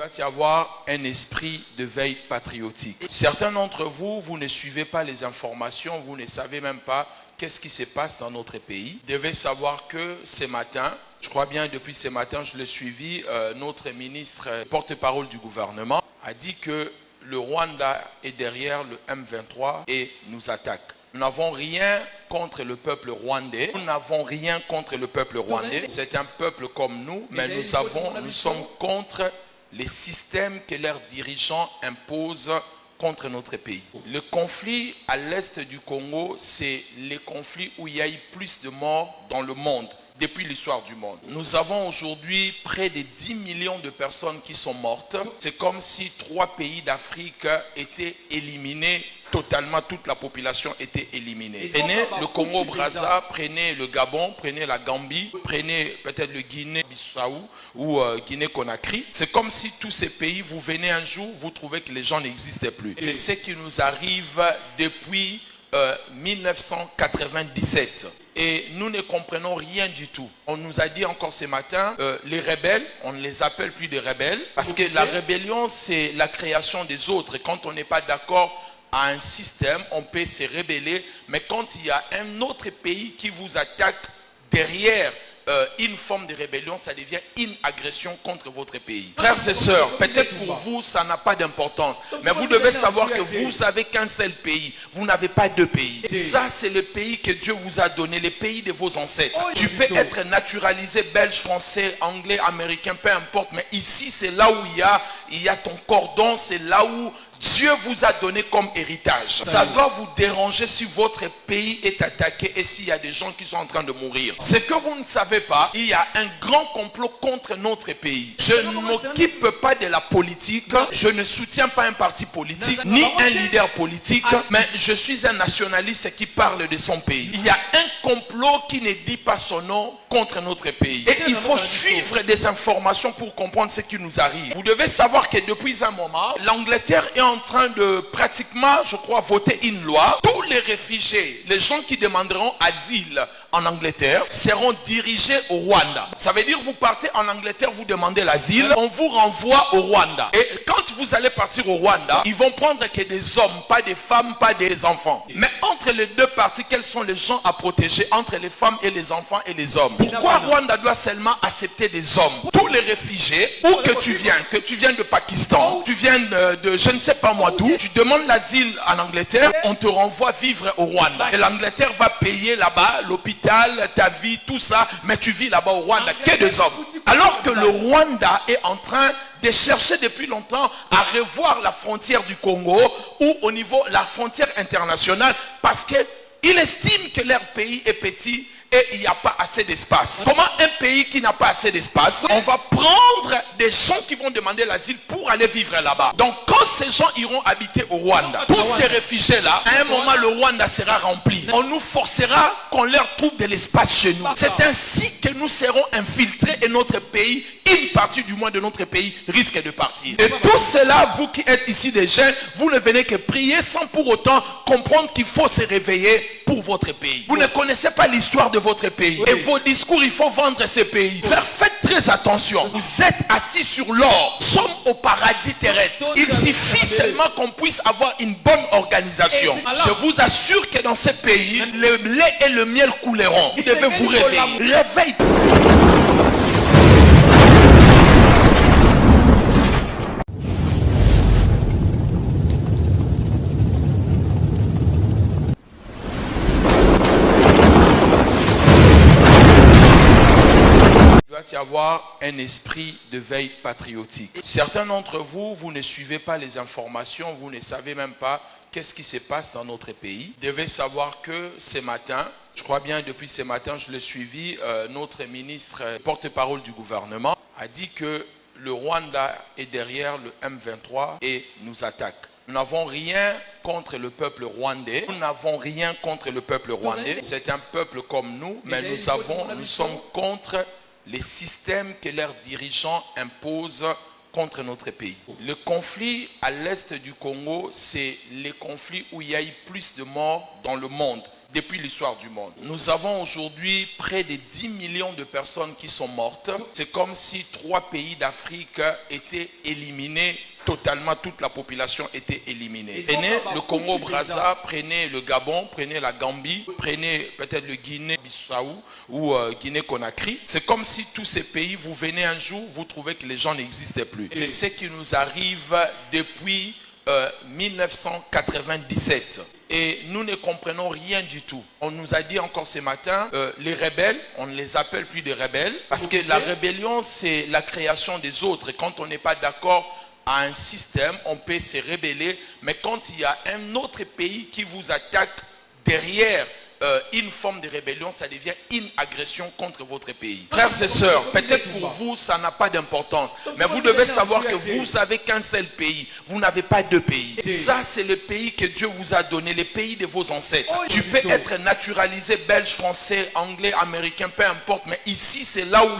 doit y avoir un esprit de veille patriotique. Certains d'entre vous, vous ne suivez pas les informations, vous ne savez même pas qu'est-ce qui se passe dans notre pays. Vous devez savoir que ce matin, je crois bien depuis ce matin, je l'ai suivi, notre ministre porte-parole du gouvernement a dit que le Rwanda est derrière le M23 et nous attaque. Nous n'avons rien contre le peuple rwandais. Nous n'avons rien contre le peuple rwandais. C'est un peuple comme nous, mais nous sommes contre les systèmes que leurs dirigeants imposent contre notre pays. Le conflit à l'est du Congo, c'est le conflit où il y a eu plus de morts dans le monde depuis l'histoire du monde. Nous avons aujourd'hui près de 10 millions de personnes qui sont mortes. C'est comme si 3 pays d'Afrique étaient éliminés totalement, toute la population était éliminée. Prenez le Congo-Brazza, prenez le Gabon, prenez la Gambie, prenez peut-être le Guinée-Bissau ou Guinée-Conakry. C'est comme si tous ces pays, vous venez un jour, vous trouvez que les gens n'existaient plus. C'est ce qui nous arrive depuis 1997. Et nous ne comprenons rien du tout. On nous a dit encore ce matin, les rebelles, on ne les appelle plus des rebelles, parce que la rébellion, c'est la création des autres. Et quand on n'est pas d'accord à un système, on peut se rebeller, mais quand il y a un autre pays qui vous attaque derrière une forme de rébellion, ça devient une agression contre votre pays. Frères et sœurs, peut-être pour vous, ça n'a pas d'importance, mais vous devez savoir que vous n'avez qu'un seul pays, vous n'avez pas 2 pays. Ça, c'est le pays que Dieu vous a donné, le pays de vos ancêtres. Tu peux être naturalisé belge, français, anglais, américain, peu importe, mais ici, c'est là où il y a ton cordon, c'est là où Dieu vous a donné comme héritage. Ça doit vous déranger si votre pays est attaqué et s'il y a des gens qui sont en train de mourir. Ce que vous ne savez pas, il y a un grand complot contre notre pays. Je ne m'occupe pas de la politique, je ne soutiens pas un parti politique, ni un leader politique, mais je suis un nationaliste qui parle de son pays. Il y a un complot qui ne dit pas son nom contre notre pays. Et il faut suivre des informations pour comprendre ce qui nous arrive. Vous devez savoir que depuis un moment, l'Angleterre est en train de pratiquement, je crois, voter une loi. Tous les réfugiés, les gens qui demanderont asile en Angleterre, seront dirigés au Rwanda. Ça veut dire vous partez en Angleterre, vous demandez l'asile, on vous renvoie au Rwanda. Et quand vous allez partir au Rwanda, ils vont prendre que des hommes, pas des femmes, pas des enfants. Mais entre les 2 parties, quels sont les gens à protéger entre les femmes et les enfants et les hommes? Pourquoi Rwanda doit seulement accepter des hommes? Tous les réfugiés, où que tu viens de Pakistan, tu viens de je ne sais pas moi d'où, tu demandes l'asile en Angleterre, on te renvoie vivre au Rwanda. Et l'Angleterre va payer là-bas l'hôpital, ta vie, tout ça, mais tu vis là-bas au Rwanda que des hommes. Alors que le Rwanda est en train de chercher depuis longtemps à revoir la frontière du Congo ou au niveau la frontière internationale parce qu'il estime que leur pays est petit et il n'y a pas assez d'espace. Comment un pays qui n'a pas assez d'espace, on va prendre des gens qui vont demander l'asile pour aller vivre là-bas. Donc quand ces gens iront habiter au Rwanda, tous ces réfugiés-là, à un moment le Rwanda sera rempli. On nous forcera qu'on leur trouve de l'espace chez nous. C'est ainsi que nous serons infiltrés et notre pays, une partie du moins de notre pays risque de partir. Et tout cela, vous qui êtes ici des jeunes, vous ne venez que prier sans pour autant comprendre qu'il faut se réveiller pour votre pays. Vous ne connaissez pas l'histoire de votre pays. Et vos discours, il faut vendre ces pays. Frère, faites très attention. Vous êtes assis sur l'or. Nous sommes au paradis terrestre. Il suffit seulement qu'on puisse avoir une bonne organisation. Je vous assure que dans ces pays, le lait et le miel couleront. Vous devez vous réveiller. Réveille. Il doit y avoir un esprit de veille patriotique. Certains d'entre vous, vous ne suivez pas les informations, vous ne savez même pas qu'est-ce qui se passe dans notre pays. Vous devez savoir que ce matin, je crois bien depuis ce matin, je l'ai suivi, notre ministre porte-parole du gouvernement a dit que le Rwanda est derrière le M23 et nous attaque. Nous n'avons rien contre le peuple rwandais. Nous n'avons rien contre le peuple rwandais. C'est un peuple comme nous, mais nous sommes contre les systèmes que leurs dirigeants imposent contre notre pays. Le conflit à l'est du Congo, c'est le conflit où il y a eu plus de morts dans le monde depuis l'histoire du monde. Nous avons aujourd'hui près de 10 millions de personnes qui sont mortes. C'est comme si 3 pays d'Afrique étaient éliminés. Totalement, toute la population était éliminée. Prenez le Congo-Brazza, prenez le Gabon, prenez la Gambie, prenez peut-être le Guinée-Bissau ou Guinée-Conakry. C'est comme si tous ces pays, vous venez un jour, vous trouvez que les gens n'existaient plus. C'est ce qui nous arrive depuis 1997. Et nous ne comprenons rien du tout. On nous a dit encore ce matin, les rebelles, on ne les appelle plus des rebelles, parce que la rébellion, c'est la création des autres. Et quand on n'est pas d'accord à un système, on peut se rebeller, mais quand il y a un autre pays qui vous attaque derrière une forme de rébellion, ça devient une agression contre votre pays. Frères et sœurs, peut-être pour vous, ça n'a pas d'importance, mais vous devez savoir que vous n'avez qu'un seul pays, vous n'avez pas deux pays. Ça, c'est le pays que Dieu vous a donné, le pays de vos ancêtres. Tu peux être naturalisé belge, français, anglais, américain, peu importe, mais ici, c'est là où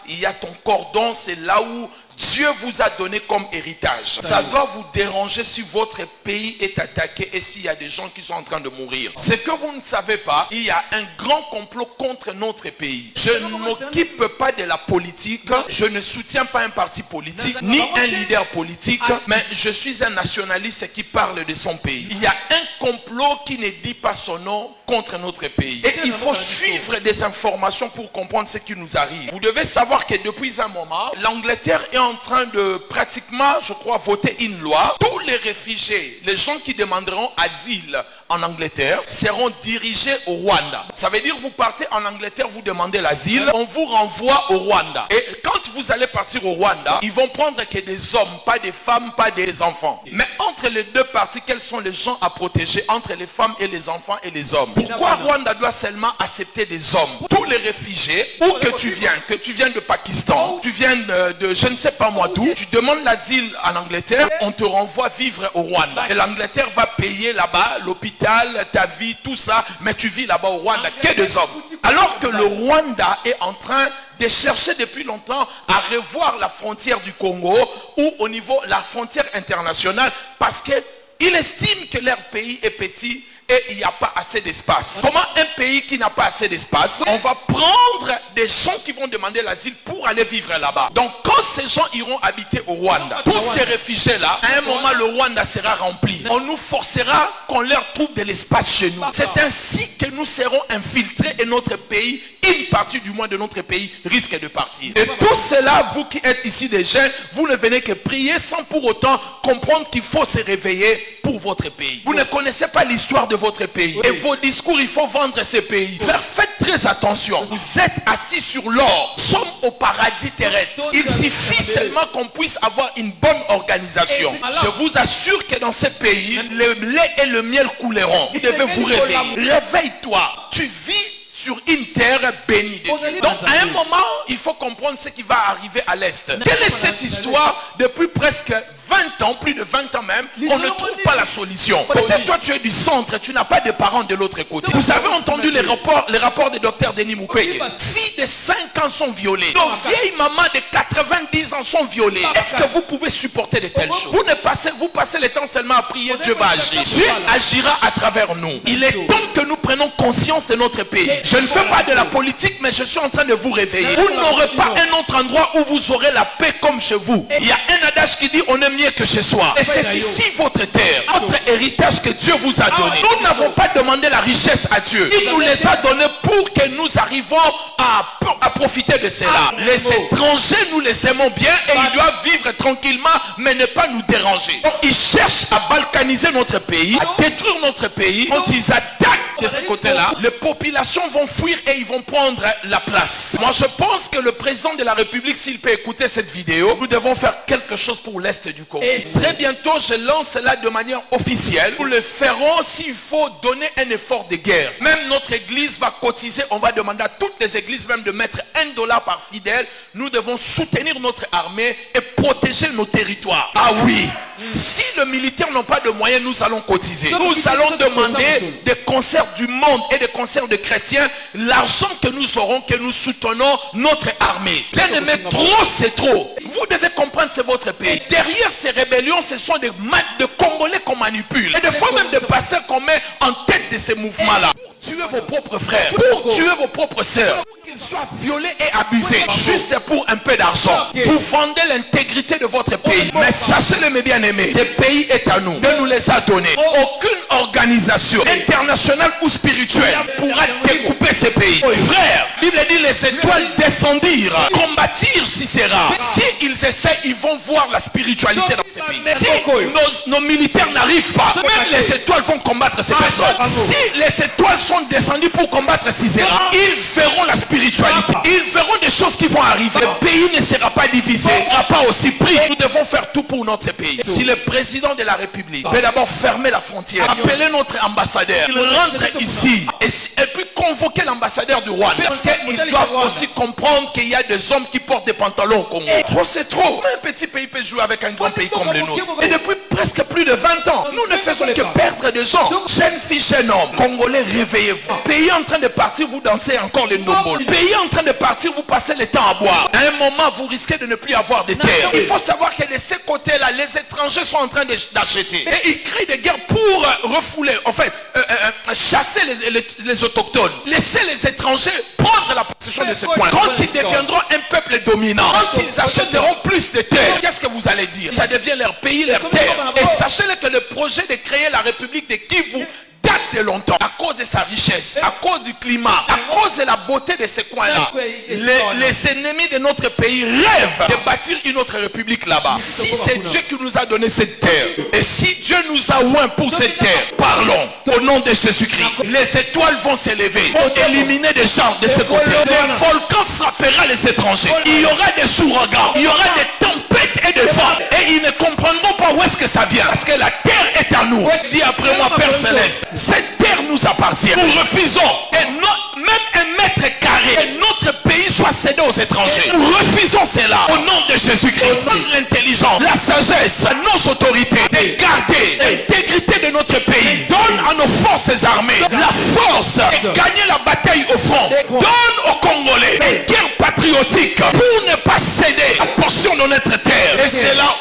il y a ton cordon, c'est là où Dieu vous a donné comme héritage. Ça doit vous déranger si votre pays est attaqué et s'il y a des gens qui sont en train de mourir. Ce que vous ne savez pas, il y a un grand complot contre notre pays. Je ne m'occupe pas de la politique, je ne soutiens pas un parti politique, ni un leader politique, mais je suis un nationaliste qui parle de son pays. Il y a un complot qui ne dit pas son nom contre notre pays. Et il faut suivre des informations pour comprendre ce qui nous arrive. Vous devez savoir que depuis un moment, l'Angleterre est en train de pratiquement, je crois, voter une loi. Tous les réfugiés, les gens qui demanderont asile en Angleterre, seront dirigés au Rwanda. Ça veut dire vous partez en Angleterre, vous demandez l'asile, on vous renvoie au Rwanda. Et quand vous allez partir au Rwanda, ils vont prendre que des hommes, pas des femmes, pas des enfants. Mais entre les deux parties, quels sont les gens à protéger entre les femmes et les enfants et les hommes? Pourquoi Rwanda doit seulement accepter des hommes? Tous les réfugiés, où que tu viens de Pakistan, tu viens de je ne sais pas moi d'où, tu demandes l'asile en Angleterre, on te renvoie vivre au Rwanda. Et l'Angleterre va payer là-bas l'hôpital, ta vie, tout ça, mais tu vis là-bas au Rwanda que des hommes. Alors que le Rwanda est en train de chercher depuis longtemps à revoir la frontière du Congo ou au niveau la frontière internationale parce qu'ils estiment que leur pays est petit et il n'y a pas assez d'espace. Comment un pays qui n'a pas assez d'espace, on va prendre des gens qui vont demander l'asile pour aller vivre là-bas. Donc quand ces gens iront habiter au Rwanda, tous ces réfugiés-là, à un moment le Rwanda sera rempli. On nous forcera qu'on leur trouve de l'espace chez nous. C'est ainsi que nous serons infiltrés et notre pays, une partie du moins de notre pays risque de partir. Et tout cela, vous qui êtes ici des jeunes, vous ne venez que prier sans pour autant comprendre qu'il faut se réveiller pour votre pays. Vous ne connaissez pas l'histoire de votre pays. Et vos discours, il faut vendre ces pays. Frère, faites très attention. Vous êtes assis sur l'or. Nous sommes au paradis terrestre. Il suffit seulement qu'on puisse avoir une bonne organisation. Je vous assure que dans ces pays, le lait et le miel couleront. Vous devez vous réveiller. Réveille-toi. Tu vis sur une terre bénie de Dieu. Donc à un moment, il faut comprendre ce qui va arriver à l'Est. Quelle est cette histoire? Depuis presque 20 ans, plus de 20 ans même, on ne trouve pas la solution. Peut-être toi tu es du centre, tu n'as pas de parents de l'autre côté. Vous avez entendu les rapports du docteur Denis Mukwege. Filles de 5 ans sont violées. Nos vieilles mamans de 90 ans sont violées. Est-ce que vous pouvez supporter de telles choses? Vous passez le temps seulement à prier, Dieu va agir. Dieu agira à travers nous. Il est temps que nous prenions conscience de notre pays. Je ne fais pas de la politique, mais je suis en train de vous réveiller. Vous n'aurez pas un autre endroit où vous aurez la paix comme chez vous. Il y a un adage qui dit on est mieux que chez soi. Et c'est ici votre terre, votre héritage que Dieu vous a donné. Nous n'avons pas demandé la richesse à Dieu. Il nous les a donnés pour que nous arrivions à profiter de cela. Les étrangers, nous les aimons bien et ils doivent vivre tranquillement, mais ne pas nous déranger. Donc, ils cherchent à balkaniser notre pays, à détruire notre pays. Quand ils attaquent de ce côté-là, les populations vont fuir et ils vont prendre la place. Moi, je pense que le président de la République, s'il peut écouter cette vidéo, nous devons faire quelque chose pour l'Est du Congo. Et très bientôt, je lance cela de manière officielle. Nous le ferons s'il faut donner un effort de guerre. Même notre église va cotiser. On va demander à toutes les églises même de mettre $1 par fidèle. Nous devons soutenir notre armée et protéger nos territoires. Ah oui! Si les militaires n'ont pas de moyens, nous allons cotiser. Nous allons demander des concerts du monde et des concerts de chrétiens. L'argent que nous aurons, que nous soutenons notre armée. Bien aimé, trop c'est trop. Vous devez comprendre, c'est votre pays. Derrière ces rébellions, ce sont des Congolais qu'on manipule. Et des fois même des pasteurs qu'on met en tête de ces mouvements-là. tuer vos propres frères, pour tuer vos propres sœurs, pour qu'ils soient violés et abusés, juste pour un peu d'argent. Vous vendez l'intégrité de votre pays. Mais sachez-le, mes bien-aimés, ce pays est à nous. Dieu nous les a donnés. Aucune organisation internationale ou spirituelle pourra découper ces pays. Frères, la Bible dit les étoiles descendirent, combattir Sisera. Si ils essaient, ils vont voir la spiritualité dans ces pays. Si nos militaires n'arrivent pas, même les étoiles vont combattre ces personnes. Si les étoiles sont descendues pour combattre Sisera, ils verront la spiritualité. Ils verront des choses qui vont arriver. Le pays ne sera pas divisé, ne sera pas aussi pris. Nous devons faire tout pour notre pays. Si le président de la République peut d'abord fermer la frontière, appeler notre ambassadeur, il rentre ici et puis convoquer l'ambassadeur du Rwanda. Parce qu'ils doivent aussi comprendre qu'il y a des hommes qui portent des pantalons au Congo. Trop c'est trop. Un petit pays peut jouer avec un grand pays comme le nôtre. Et depuis presque plus de 20 ans, nous ne faisons que perdre des gens. Jeunes filles, jeunes hommes, Congolais, réveillez-vous. Pays en train de partir, vous dansez encore les nombres. Pays en train de partir, vous passez le temps à boire. À un moment, vous risquez de ne plus avoir de terre. Il faut savoir que de ces côtés-là, les étrangers sont en train d'acheter. Et ils créent des guerres pour refouler, chasser les autochtones. Laisser les étrangers prendre la possession de ce coin. Quand ils deviendront un peuple dominant, quand ils achèteront plus de terres, qu'est-ce que vous allez dire? Ça devient leur pays, leur terre. Et sachez-le que le projet de créer la République de Kivu date de longtemps, à cause de sa richesse, à cause du climat, à cause de la beauté de ces coins-là. Les ennemis de notre pays rêvent de bâtir une autre république là-bas. Si c'est Dieu qui nous a donné cette terre, et si Dieu nous a oints pour cette terre, parlons au nom de Jésus-Christ. Les étoiles vont s'élever pour éliminer des gens de ce côté. Le volcan frappera les étrangers. Il y aura des ouragans, il y aura des tempêtes et des vents. Et ils ne comprendront pas où est-ce que ça vient. Parce que la terre est à nous. Dis après moi, Père Céleste. Cette terre nous appartient. Nous refusons même un mètre carré que notre pays soit cédé aux étrangers. Nous refusons cela au nom de Jésus-Christ. Donne l'intelligence, la sagesse à nos autorités de garder l'intégrité de notre pays. Donne à nos forces armées la force de gagner la bataille au front. Donne aux Congolais une guerre patriotique pour ne pas céder la portion de notre terre. Et c'est là